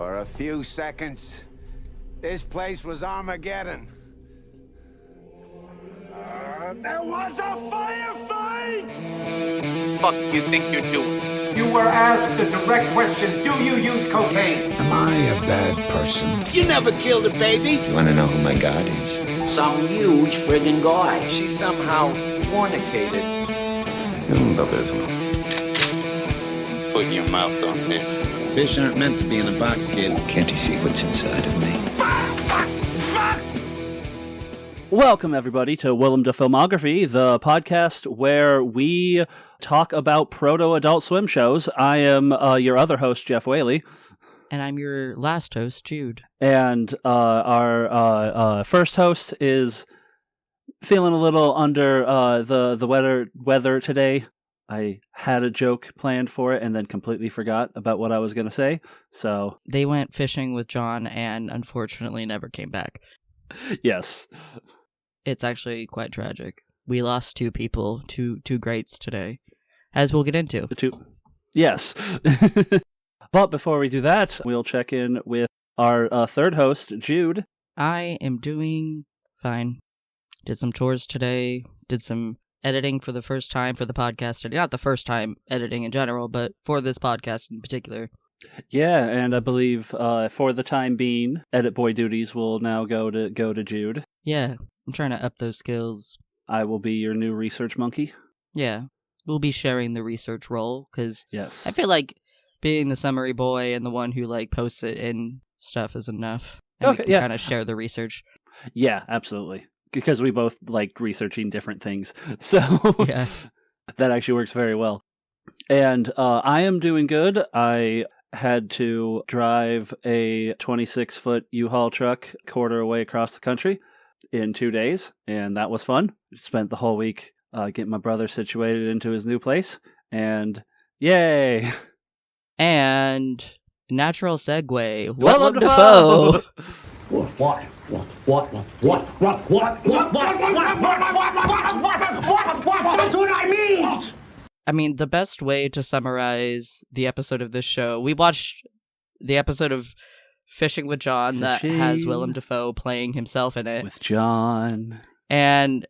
For a few seconds, this place was Armageddon. There was a firefight! Fuck you think you're doing? You were asked a direct question. Do you use cocaine? Am I a bad person? You never killed a baby. You want to know who my God is? Some huge friggin' guy. She somehow fornicated. Put your mouth on this. Fish aren't meant to be in a box, kid. Can't you see what's inside of me? Welcome, everybody, to Willem to Filmography, the podcast where we talk about proto-adult swim shows. I am your other host, Jeff Whaley. And I'm your last host, Jude. And our first host is feeling a little under the weather today. I had a joke planned for it and then completely forgot about what I was going to say. So they went fishing with John and unfortunately never came back. Yes. It's actually quite tragic. We lost two people, two greats today, as we'll get into. Yes. But before we do that, we'll check in with our third host, Jude. I am doing fine. Did some chores today, did some editing for the first time for the podcast today. Not the first time editing in general, but for this podcast in particular. Yeah, and I believe for the time being, edit boy duties will now go to Jude. Yeah, I'm trying to up those skills. I will be your new research monkey. Yeah, we'll be sharing the research role, because yes. I feel like being the summary boy and the one who posts it in stuff is enough. And okay, we can kind of share the research. Yeah, absolutely. Because we both like researching different things. So yeah. That actually works very well. And I am doing good. I had to drive a 26-foot U-Haul truck quarter away across the country in 2 days, and that was fun. Spent the whole week getting my brother situated into his new place, and yay! And natural segue. Willem Dafoe! What? That's what I mean! I mean, the best way to summarize the episode of this show, we watched the episode of Fishing with John that has Willem Dafoe playing himself in it. With John. And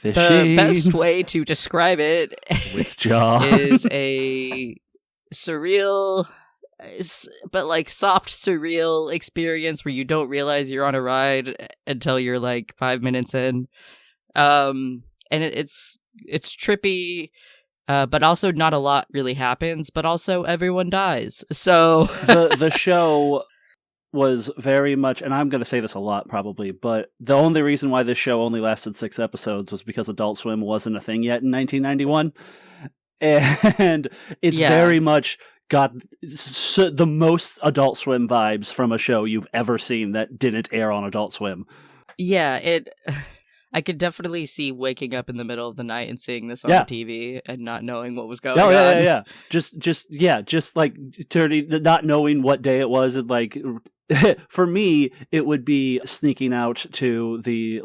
Fishing. the best way to describe it with John is a surreal, but soft surreal experience where you don't realize you're on a ride until you're 5 minutes in. And it's trippy. But also not a lot really happens, but also everyone dies. So the show was very much, and I'm going to say this a lot probably, but the only reason why this show only lasted 6 episodes was because Adult Swim wasn't a thing yet in 1991. And it's very much got the most Adult Swim vibes from a show you've ever seen that didn't air on Adult Swim. Yeah, I could definitely see waking up in the middle of the night and seeing this on the TV and not knowing what was going on. Yeah. Just turning, not knowing what day it was, and for me, it would be sneaking out to the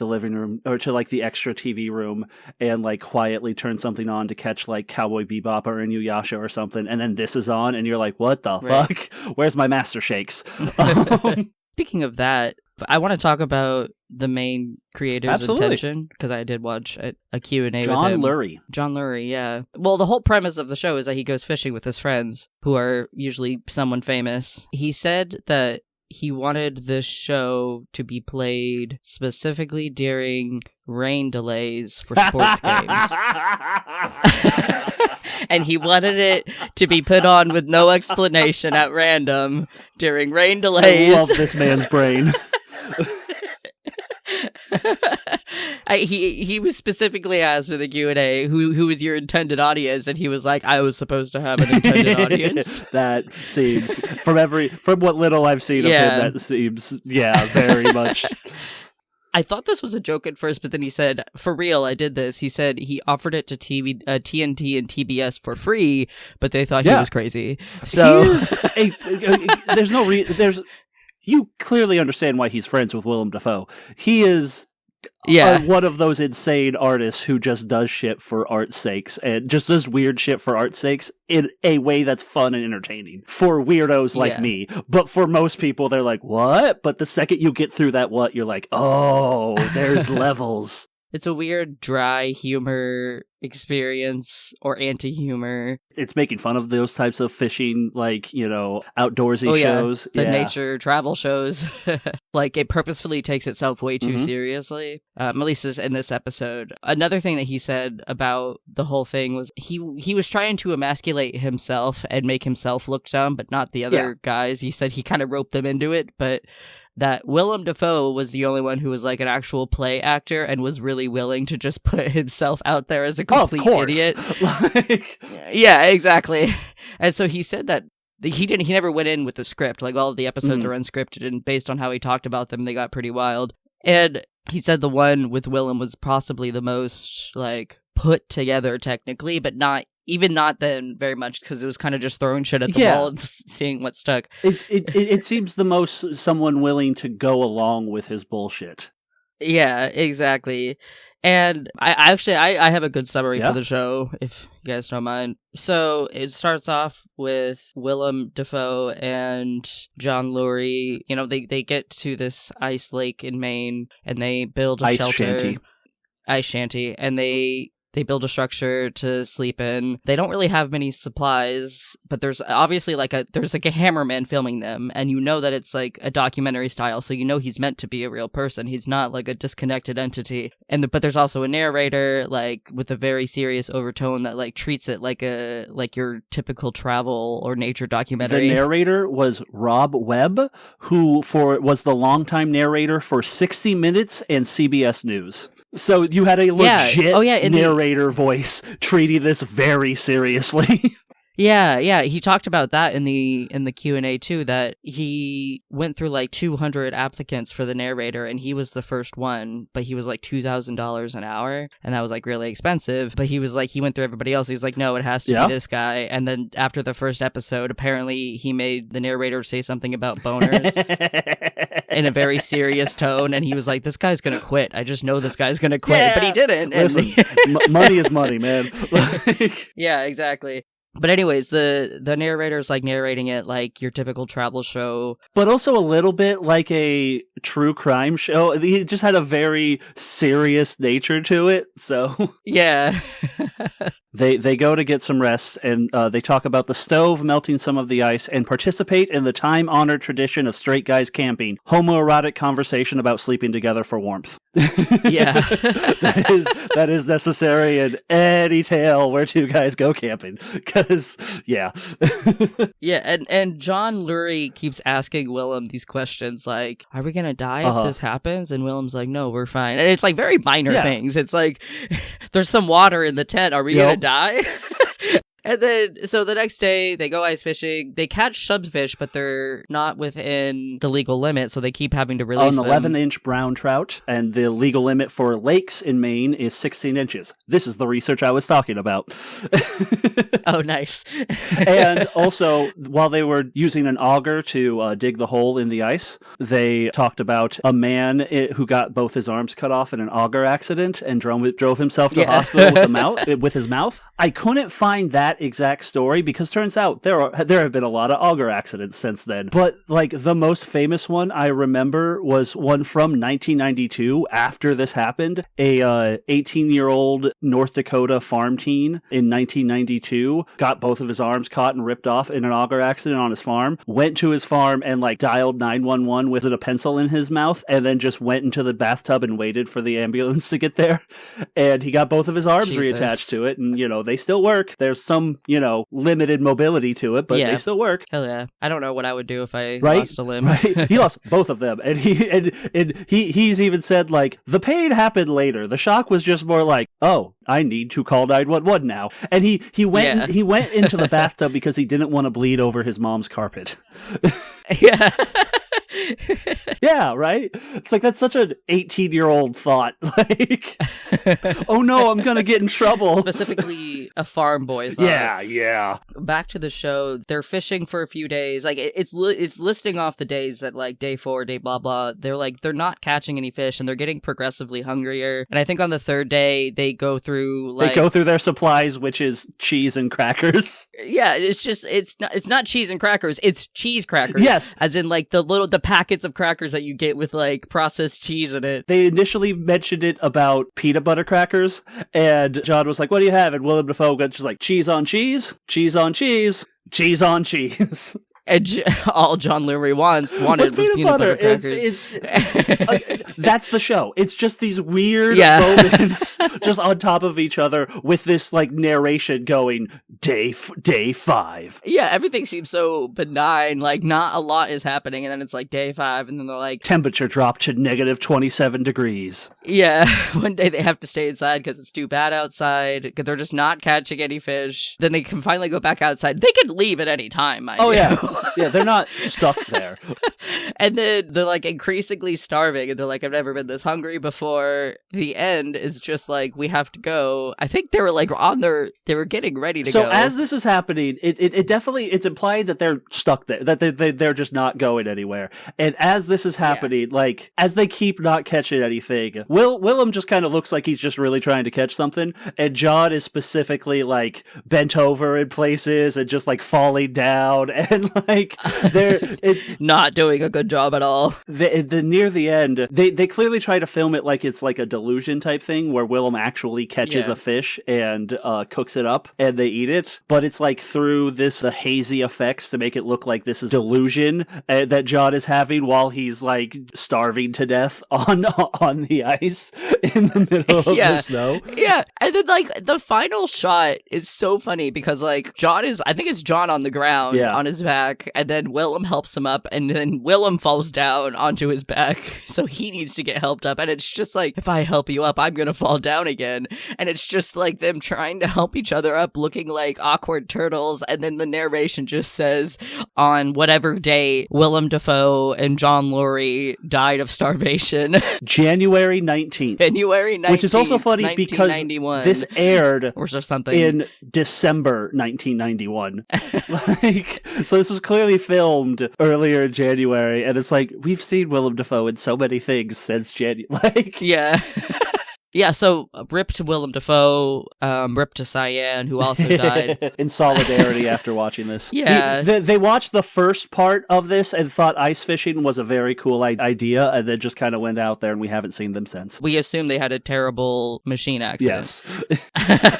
living room or to the extra TV room and quietly turn something on to catch Cowboy Bebop or Inuyasha or something, and then this is on, and you're like, what the fuck? Where's my Master Shakes? Speaking of that, I want to talk about the main creator's intention, because I did watch a Q&A with him. John Lurie, yeah. Well, the whole premise of the show is that he goes fishing with his friends, who are usually someone famous. He said that he wanted this show to be played specifically during rain delays for sports games. And he wanted it to be put on with no explanation at random during rain delays. I love this man's brain. He was specifically asked in the Q&A, who is your intended audience, and he was like, I was supposed to have an intended audience. That seems, from what little I've seen of him, that seems, very much. I thought this was a joke at first, but then he said, for real, I did this. He said he offered it to TNT and TBS for free, but they thought he was crazy. So you clearly understand why he's friends with Willem Dafoe. He is Yeah. one of those insane artists who just does shit for art's sakes and just does weird shit for art's sakes in a way that's fun and entertaining for weirdos like me. But for most people, they're like, what? But the second you get through that what, you're like, oh, there's levels. It's a weird, dry humor experience or anti-humor. It's making fun of those types of fishing, like, outdoorsy shows. The nature travel shows. Like, it purposefully takes itself way too seriously. At least in this episode. Another thing that he said about the whole thing was he was trying to emasculate himself and make himself look dumb, but not the other guys. He said he kind of roped them into it, but that Willem Dafoe was the only one who was like an actual play actor and was really willing to just put himself out there as a complete idiot. Yeah, exactly. And so he said that he never went in with the script. Like, all of the episodes are unscripted, and based on how he talked about them, they got pretty wild. And he said the one with Willem was possibly the most like put together technically, but not then very much, because it was kind of just throwing shit at the wall and seeing what stuck. It seems the most someone willing to go along with his bullshit. Yeah, exactly. And I have a good summary for the show, if you guys don't mind. So it starts off with Willem Dafoe and John Lurie. They get to this ice lake in Maine, and they build a shelter. Ice shanty. And they build a structure to sleep in. They don't really have many supplies, but there's obviously there's a cameraman filming them, and that it's like a documentary style, so he's meant to be a real person. He's not like a disconnected entity. But there's also a narrator, like, with a very serious overtone that like treats it like your typical travel or nature documentary. The narrator was Rob Webb, who was the longtime narrator for 60 Minutes and CBS News. So you had a legit narrator voice treating this very seriously. Yeah. He talked about that in the Q&A too, that he went through like 200 applicants for the narrator, and he was the first one, but he was like $2,000 an hour, and that was like really expensive. But he went through everybody else. He's like, no, it has to be this guy. And then after the first episode, apparently he made the narrator say something about boners in a very serious tone, and he was like, this guy's gonna quit. I just know this guy's gonna quit, but he didn't. Listen, money is money, man. Yeah, exactly. But anyways, the narrator's like narrating it like your typical travel show. But also a little bit like a true crime show. He just had a very serious nature to it, so... Yeah. They go to get some rest, and they talk about the stove melting some of the ice and participate in the time-honored tradition of straight guys camping. Homoerotic conversation about sleeping together for warmth. Yeah. that is necessary in any tale where two guys go camping. Because, yeah. Yeah, and John Lurie keeps asking Willem these questions like, are we going to die if this happens? And Willem's like, no, we're fine. And it's like very minor things. It's like, there's some water in the tent. Are we going to die? And then, so the next day, they go ice fishing. They catch subfish, but they're not within the legal limit, so they keep having to release them. An 11-inch brown trout, and the legal limit for lakes in Maine is 16 inches. This is the research I was talking about. Oh, nice. And also, while they were using an auger to dig the hole in the ice, they talked about a man who got both his arms cut off in an auger accident and drove himself to the hospital with his mouth. I couldn't find that exact story, because turns out there have been a lot of auger accidents since then. But like the most famous one I remember was one from 1992. After this happened, a 18-year-old North Dakota farm teen in 1992 got both of his arms caught and ripped off in an auger accident on his farm. Went to his farm and like dialed 911 with a pencil in his mouth, and then just went into the bathtub and waited for the ambulance to get there. And he got both of his arms reattached to it, and they still work. There's some limited mobility to it, but they still work. Hell yeah. I don't know what I would do if I lost a limb. Right? He lost both of them. And he's even said, like, the pain happened later. The shock was just more like, oh, I need to call 911 now. And he went into the bathtub because he didn't want to bleed over his mom's carpet. Yeah. Yeah, right? It's like, that's such an 18-year-old thought. Like, oh no, I'm gonna get in trouble. Specifically a farm boy thought. Yeah. Back to the show, they're fishing for a few days. Like, it's listing off the days that, like, day 4, day blah blah. They're not catching any fish, and they're getting progressively hungrier. And I think on the 3rd day, they go through their supplies, which is cheese and crackers. Yeah, it's not cheese and crackers, it's cheese crackers. Yes. As in, like, the packets of crackers that you get with, like, processed cheese in it. They initially mentioned it about peanut butter crackers, and John was like, what do you have? And Willem Dafoe got just like, cheese on cheese, cheese on cheese, cheese on cheese. And all John Lurie wanted was peanut butter crackers. That's the show. It's just these weird moments just on top of each other with this like narration going day 5. Yeah, everything seems so benign. Like, not a lot is happening, and then it's like day 5, and then they're like, temperature dropped to negative 27 degrees. Yeah, one day they have to stay inside because it's too bad outside, because they're just not catching any fish. Then they can finally go back outside. They could leave at any time, Yeah, they're not stuck there. And then they're like increasingly starving, and they're like, I've never been this hungry before. The end is just like, we have to go. I think they were like they were getting ready to go. So as this is happening, it definitely, it's implied that they're stuck there, that they're just not going anywhere. And as this is happening, like, as they keep not catching anything, Willem just kind of looks like he's just really trying to catch something, and John is specifically like bent over in places and just like falling down, and like they're not doing a good job at all. The near the end, they clearly try to film it like it's like a delusion type thing where Willem actually catches a fish and cooks it up and they eat it, but it's like through this hazy effects to make it look like this is delusion that John is having while he's like starving to death on the ice in the middle of the snow. Yeah, and then like the final shot is so funny because like I think it's John on the ground on his back, and then Willem helps him up, and then Willem falls down onto his back, so he needs to get helped up, and it's just like, if I help you up, I'm gonna fall down again, and it's just like them trying to help each other up, looking like awkward turtles, and then the narration just says, on whatever day Willem Dafoe and John Lurie died of starvation. January 19th. Which is also funny because this aired or something in December 1991. So this was clearly filmed earlier in January, and it's like, we've seen Willem Dafoe in so many things since January. Yeah. Yeah, so rip to Willem Dafoe, rip to Cyan, who also died. In solidarity after watching this. Yeah. They watched the first part of this and thought ice fishing was a very cool idea, and then just kind of went out there, and we haven't seen them since. We assume they had a terrible machine accident. Yes.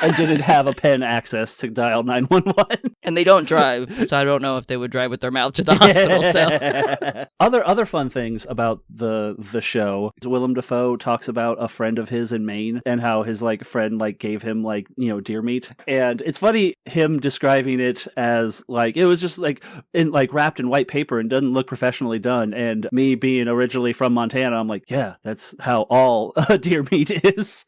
And didn't have a pen access to dial 911. And they don't drive, so I don't know if they would drive with their mouth to the hospital. So. Other fun things about the show. Willem Dafoe talks about a friend of his in Maine and how his like friend like gave him like, you know, deer meat, and it's funny him describing it as like it was just like in like wrapped in white paper and doesn't look professionally done, and me being originally from Montana, I'm like, yeah, that's how all deer meat is.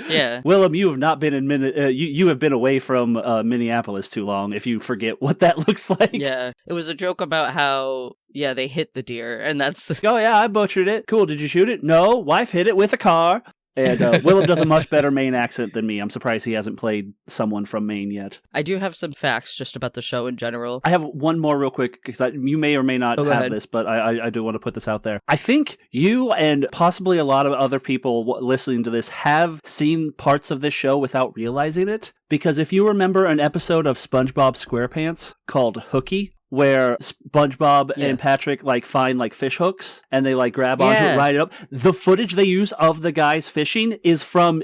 Yeah. Willem, you have not been in you have been away from Minneapolis too long if you forget what that looks like. Yeah, it was a joke about how they hit the deer, and that's oh yeah, I butchered it. Cool. Did you shoot it? No, wife hit it with a car. And Willem does a much better Maine accent than me. I'm surprised he hasn't played someone from Maine yet. I do have some facts just about the show in general. I have one more real quick, because you may or may not have this, but I do want to put this out there. I think you and possibly a lot of other people listening to this have seen parts of this show without realizing it. Because if you remember an episode of SpongeBob SquarePants called Hooky, where SpongeBob and Patrick like find like fish hooks and they like grab onto it, ride it up. The footage they use of the guys fishing is Jim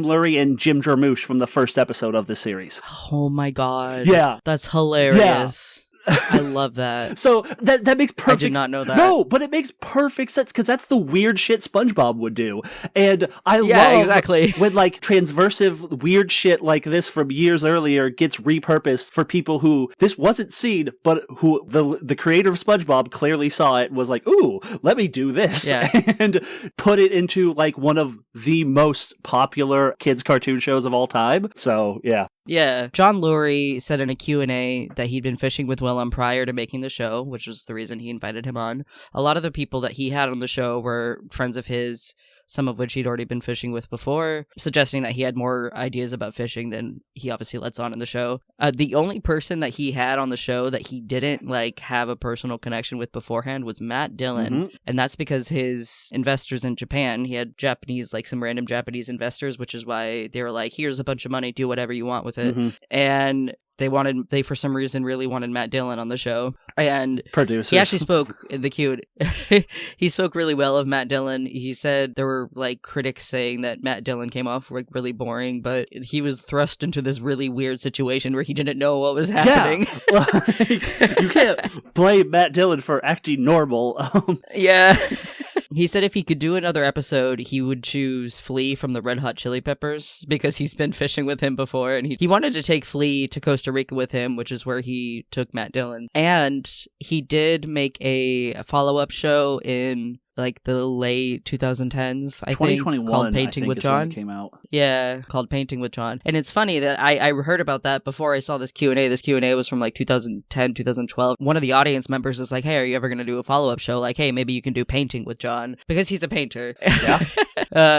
Lurie and Jim Jarmusch from the first episode of the series. Oh my god. Yeah. That's hilarious. Yeah. I love that. So that makes perfect. I did not know that. No, but it makes perfect sense because that's the weird shit SpongeBob would do, and I love exactly when like transversive weird shit like this from years earlier gets repurposed for people who this wasn't seen, but who the creator of SpongeBob clearly saw it and was like, ooh, let me do this, and put it into like one of the most popular kids cartoon shows of all time. So yeah. Yeah. John Lurie said in a Q&A that he'd been fishing with Willem prior to making the show, which was the reason he invited him on. A lot of the people that he had on the show were friends of his, some of which he'd already been fishing with before, suggesting that he had more ideas about fishing than he obviously lets on in the show. The only person that he had on the show that he didn't have a personal connection with beforehand was Matt Dillon, and that's because his investors in Japan, he had Japanese, some random Japanese investors, which is why they were like, here's a bunch of money, do whatever you want with it. And they for some reason really wanted Matt Dillon on the show, and producers. He actually spoke in the Q. He spoke really well of Matt Dillon. He said there were critics saying that Matt Dillon came off really boring, but he was thrust into this really weird situation where he didn't know what was happening. Yeah. You can't blame Matt Dillon for acting normal. Yeah. He said if he could do another episode, he would choose Flea from the Red Hot Chili Peppers because he's been fishing with him before, and he wanted to take Flea to Costa Rica with him, which is where he took Matt Dillon. And he did make a follow-up show in the late 2010s, I think, called Painting with John. Came out. Yeah, called Painting with John. And it's funny that I heard about that before I saw this Q&A. This Q&A was from 2010, 2012. One of the audience members was like, hey, are you ever going to do a follow-up show? Hey, maybe you can do Painting with John, because he's a painter. Yeah.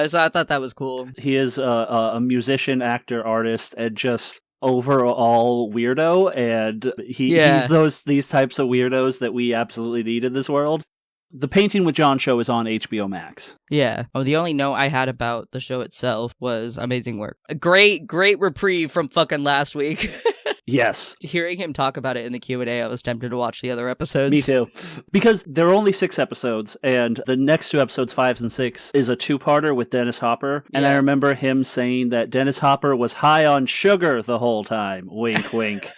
So I thought that was cool. He is a musician, actor, artist, and just overall weirdo, and he's these types of weirdos that we absolutely need in this world. The Painting with John show is on HBO Max. Yeah. Oh, the only note I had about the show itself was amazing work. A great reprieve from fucking last week. Yes. Hearing him talk about it in the Q&A, I was tempted to watch the other episodes. Me too. Because there are only 6 episodes, and the next 2 episodes, 5 and 6, is a 2-parter with Dennis Hopper. And I remember him saying that Dennis Hopper was high on sugar the whole time. Wink, wink.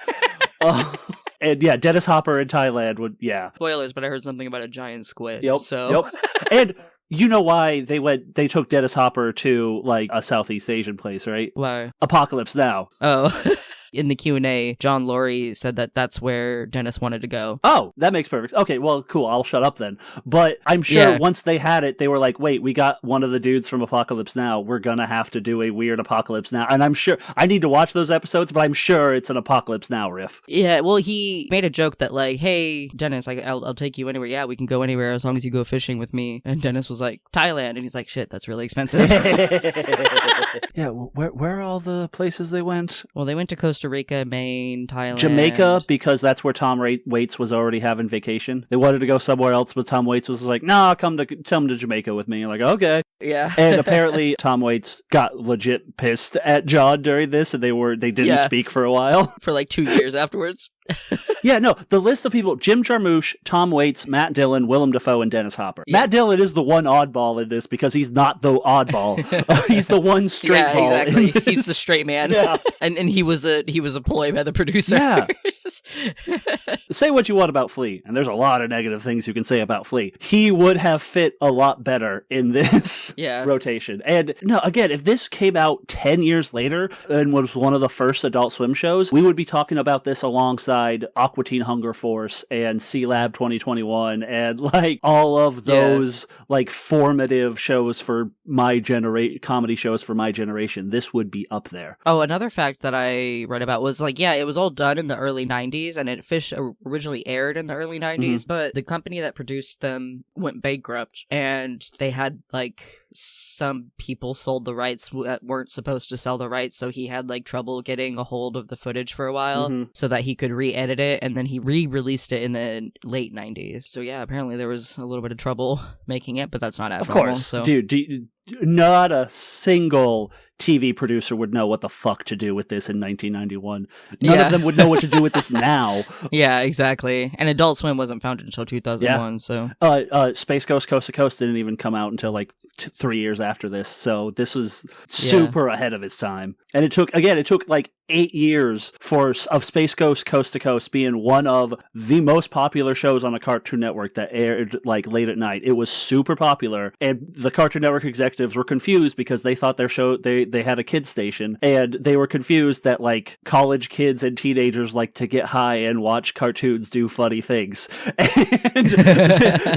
And yeah, Dennis Hopper in Thailand would, Spoilers, but I heard something about a giant squid. Yep. So. Yep. And you know why they took Dennis Hopper to a Southeast Asian place, right? Why? Apocalypse Now. Oh. In the Q&A, John Lurie said that that's where Dennis wanted to go. Oh, that makes perfect. Okay, well, cool. I'll shut up then. But I'm sure once they had it, they were like, wait, we got one of the dudes from Apocalypse Now. We're going to have to do a weird Apocalypse Now. And I'm sure, I need to watch those episodes, but I'm sure it's an Apocalypse Now riff. Yeah, well, he made a joke that hey, Dennis, I'll take you anywhere. Yeah, we can go anywhere as long as you go fishing with me. And Dennis was like, Thailand. And he's like, shit, that's really expensive. Yeah, where are all the places they went? Well, they went to Costa Rica, Maine, Thailand. Jamaica, because that's where Tom Waits was already having vacation. They wanted to go somewhere else, but Tom Waits was like, nah, come to Jamaica with me. I'm like, okay. Yeah. And apparently Tom Waits got legit pissed at John during this, and they didn't speak for a while. For 2 years afterwards. Yeah, no, the list of people, Jim Jarmusch, Tom Waits, Matt Dillon, Willem Dafoe, and Dennis Hopper. Yeah. Matt Dillon is the one oddball in this because he's not the oddball. He's the one straight ball. Yeah, exactly. He's the straight man. Yeah. And he was a ploy by the producer. Yeah. Say what you want about Flea, and there's a lot of negative things you can say about Flea. He would have fit a lot better in this rotation. And no, again, if this came out 10 years later and was one of the first Adult Swim shows, we would be talking about this alongside Aqua Teen Hunger Force and C Lab 2021 and all of those formative shows for my generation, comedy shows for my generation. This would be up there. Oh, another fact that I read about was it was all done in the early 90s, and Fish originally aired in the early 90s, but the company that produced them went bankrupt, and they had some people sold the rights that weren't supposed to sell the rights, so he had trouble getting a hold of the footage for a while so that he could re-edit it, and then he re-released it in the late 90s. So yeah, apparently there was a little bit of trouble making it, but that's not abnormal. Of course. So. Dude, not a single TV producer would know what the fuck to do with this in 1991. None of them would know what to do with this now. Yeah, exactly. And Adult Swim wasn't founded until 2001, so... Space Ghost Coast to Coast didn't even come out until 3 years after this, so this was super ahead of its time. And it took 8 years of Space Ghost Coast to Coast being one of the most popular shows on a Cartoon Network that aired late at night. It was super popular, and the Cartoon Network executives were confused because they thought their show they had a kids station, and they were confused that college kids and teenagers like to get high and watch cartoons do funny things. And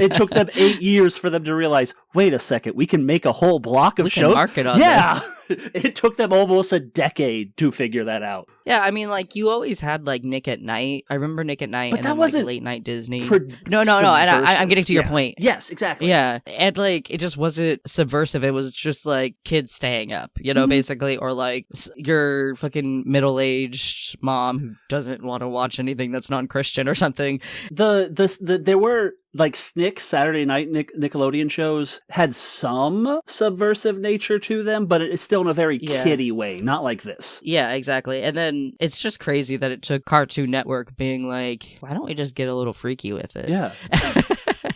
it took them 8 years for them to realize, wait a second, we can make a whole block of shows. Market on this. It took them almost a decade to figure that out. Yeah, I mean, like, you always had, like, Nick at Night. I remember Nick at Night, but and that then, wasn't like, Late Night Disney. No, and I'm getting to your point. Yes, exactly. Yeah, and, like, it just wasn't subversive. It was just, like, kids staying up, basically, or, like, your fucking middle-aged mom who doesn't want to watch anything that's non-Christian or something. There were, like, SNCC, Saturday night Nickelodeon shows, had some subversive nature to them, but it's still in a very kiddie way, not like this. Yeah, exactly. And then it's just crazy that it took Cartoon Network being like, why don't we just get a little freaky with it? Yeah.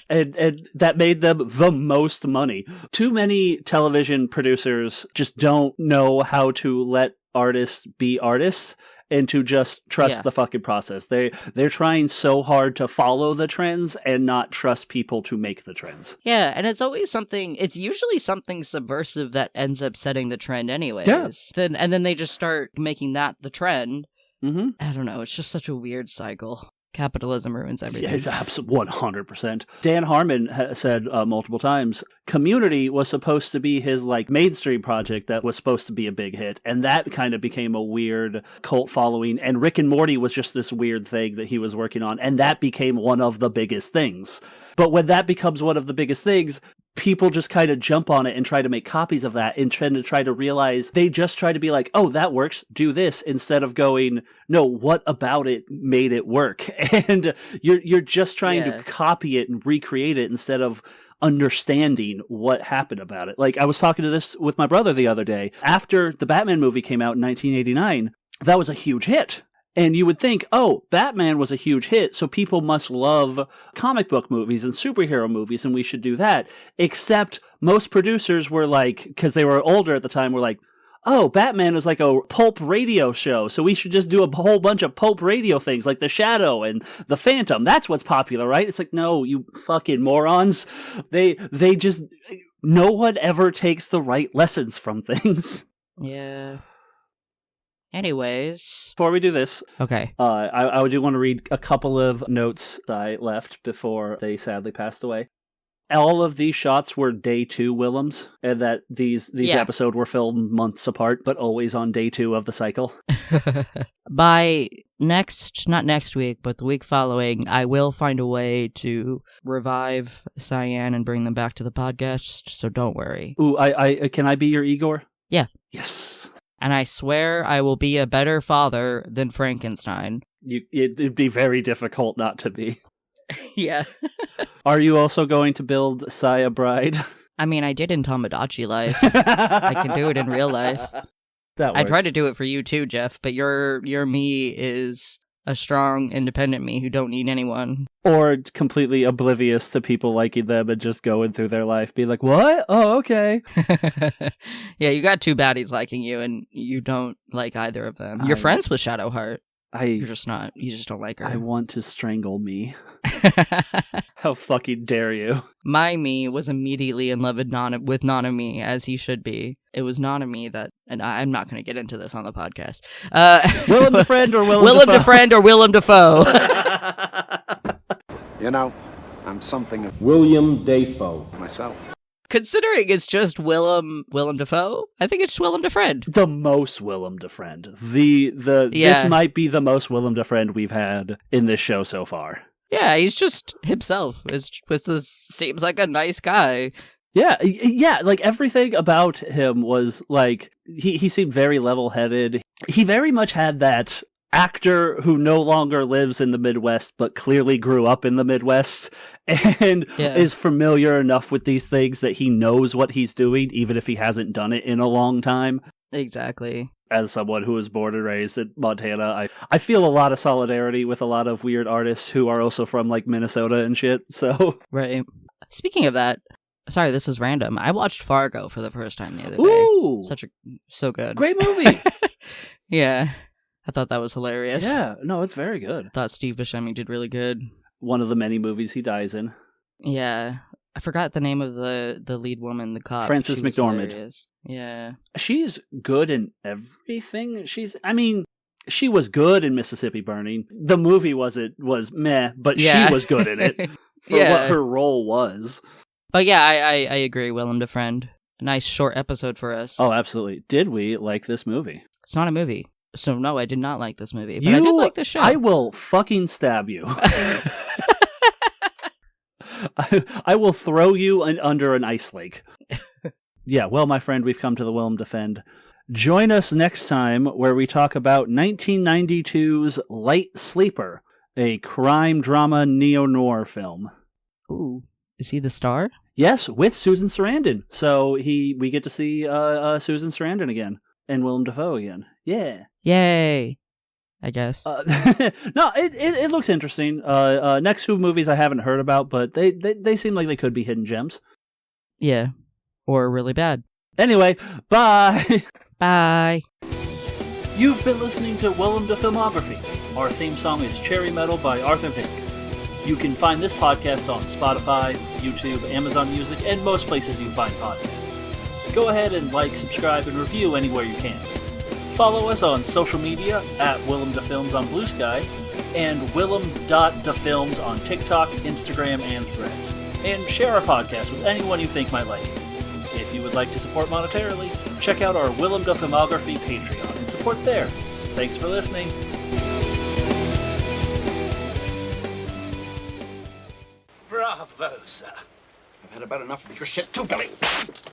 And that made them the most money. Too many television producers just don't know how to let artists be artists and to just trust the fucking process. They're trying so hard to follow the trends and not trust people to make the trends. Yeah, and it's usually something subversive that ends up setting the trend anyways. Yeah. Then they just start making that the trend. Mm-hmm. I don't know, it's just such a weird cycle. Capitalism ruins everything. Yeah, it's 100%. Dan Harmon said multiple times, Community was supposed to be his like mainstream project that was supposed to be a big hit, and that kind of became a weird cult following, and Rick and Morty was just this weird thing that he was working on, and that became one of the biggest things. But when that becomes one of the biggest things, people just kind of jump on it and try to make copies of that and try to realize they just try to be like, oh, that works, do this, instead of going, no, what about it made it work? And you're just trying to copy it and recreate it instead of understanding what happened about it. Like, I was talking to this with my brother the other day. After the Batman movie came out in 1989, that was a huge hit. And you would think, oh, Batman was a huge hit, so people must love comic book movies and superhero movies, and we should do that. Except most producers were like, because they were older at the time, were like, oh, Batman is like a pulp radio show, so we should just do a whole bunch of pulp radio things, like The Shadow and The Phantom. That's what's popular, right? It's like, no, you fucking morons. They just, no one ever takes the right lessons from things. Yeah. Anyways, before we do this, okay, I do want to read a couple of notes I left before they sadly passed away. All of these shots were day 2 Willems, and that these episodes were filmed months apart, but always on day 2 of the cycle. By not next week, but the week following, I will find a way to revive Cyan and bring them back to the podcast, so don't worry. Ooh, I can I be your Igor? Yeah. Yes. And I swear I will be a better father than Frankenstein. It'd be very difficult not to be. Yeah. Are you also going to build Saya Bride? I mean, I did in Tomodachi Life. I can do it in real life. That works. I tried to do it for you too, Jeff, but your me is a strong, independent me who don't need anyone. Or completely oblivious to people liking them and just going through their life, being like, what? Oh, okay. Yeah, you got 2 baddies liking you, and you don't like either of them. You're friends with Shadowheart. You're just not. You just don't like her. I want to strangle me. How fucking dare you? My me was immediately in love with Nanami, as he should be. It was Nanami that, and I'm not going to get into this on the podcast. Willem Defriend or Willem Defriend or Willem Dafoe? You know, I'm something of William Dafoe myself. Considering it's just Willem Dafoe, I think it's Willem Defriend. The most Willem Defriend. This might be the most Willem Defriend we've had in this show so far. Yeah, he's just himself. Seems like a nice guy. Yeah, like everything about him was like, he seemed very level-headed. He very much had that actor who no longer lives in the Midwest, but clearly grew up in the Midwest and is familiar enough with these things that he knows what he's doing, even if he hasn't done it in a long time. Exactly. As someone who was born and raised in Montana, I feel a lot of solidarity with a lot of weird artists who are also from like Minnesota and shit. So right. Speaking of that, sorry, this is random. I watched Fargo for the first time the other day. Ooh, so good, great movie. Yeah, I thought that was hilarious. Yeah, no, it's very good. I thought Steve Buscemi did really good. One of the many movies he dies in. Yeah. I forgot the name of the lead woman, the cop. Frances McDormand. Yeah. She's good in everything. She was good in Mississippi Burning. The movie was meh, but she was good in it for what her role was. But yeah, I agree, Willem Defriend. A nice short episode for us. Oh, absolutely. Did we like this movie? It's not a movie. So no, I did not like this movie, but I did like the show. I will fucking stab you. I will throw you under an ice lake. Yeah, well, my friend, we've come to the Willem Defend. Join us next time where we talk about 1992's Light Sleeper, a crime drama neo-noir film. Ooh, is he the star? Yes, with Susan Sarandon. So we get to see Susan Sarandon again and Willem Dafoe again. Yeah. Yay. I guess. No, it looks interesting. Next two movies I haven't heard about, but they seem like they could be hidden gems. Yeah. Or really bad. Anyway, bye. Bye. You've been listening to Willem the Filmography. Our theme song is Cherry Metal by Arthur Vink. You can find this podcast on Spotify, YouTube, Amazon Music, and most places you find podcasts. Go ahead and like, subscribe, and review anywhere you can. Follow us on social media at Willem the Films on Blue Sky and Willem.thefilms on TikTok, Instagram, and Threads. And share our podcast with anyone you think might like it. If you would like to support monetarily, check out our Willem the Filmography Patreon and support there. Thanks for listening. Bravo, sir. I've had about enough of your shit too, Billy.